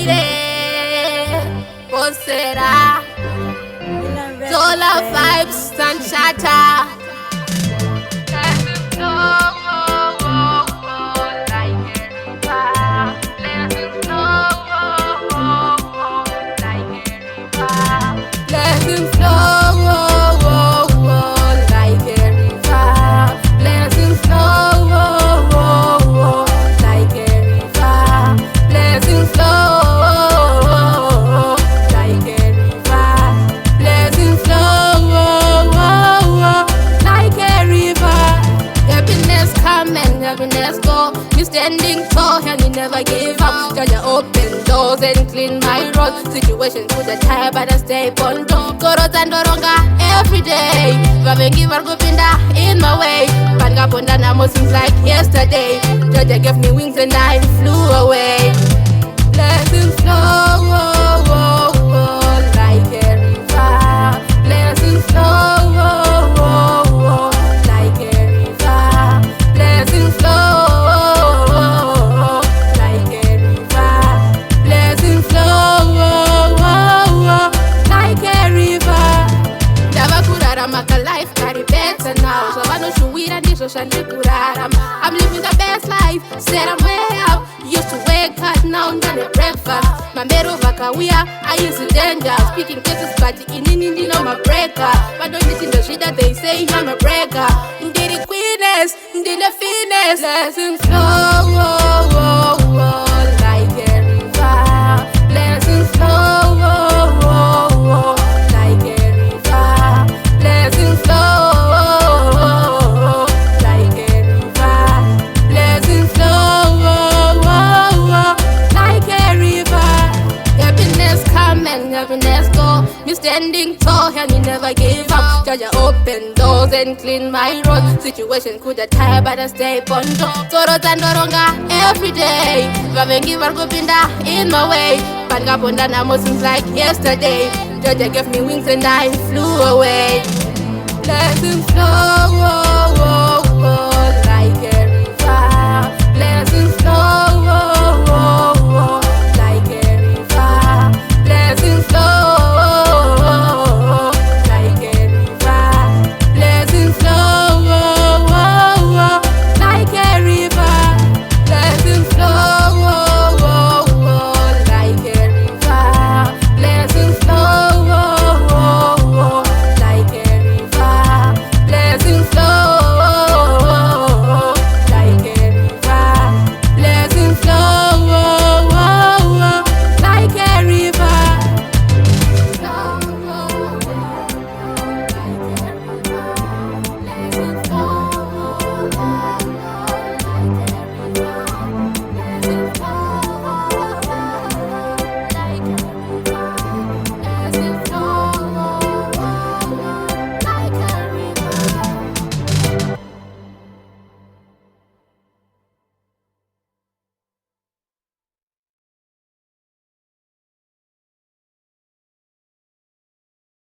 lady. What será? Dollarvybez and shatter. Let him flow, like a river. Let him flow, like a river. Let him flow, like a river. Let him flow, like a river. Happiness come and happiness go. Me standing tall and you never give up. Jaja open doors and clean my road. Situations with the tire but I stay on top. Koro tandoronga every day. Vavengi vargopinda in my way. Banga ponda namo seems like yesterday. Jaja gave me wings and I flew away. Let him flow, like a river. Let him flow, like a river. Let him flow, like a river. Let him flow, like a river. Never kurarama ka life carry better now. So I know shuwira ndiso shandi kurarama. I'm living the best life, said I'm way up. Used to wake up, now I'm done at breakfast. My mero vakawia, I used to danger. Speaking cases, but in on my breaker. But don't listen to shit that they say I'm a breaker. Did the queenness, did the finesse. Let him flow, like a river. Let him flow, like a river. Let him flow, like a river. Let him flow, like a river. Happiness come and happiness go. Me standing tall and you never give up. Jaja open doors and clean my road. Situation could have tire but I stay on top. Koro tandoronga every day. Vavengi vargopinda in my way. Banga ponda namo seems like yesterday. Jaja gave me wings and I flew away. Let him flow, like a river. Let him flow,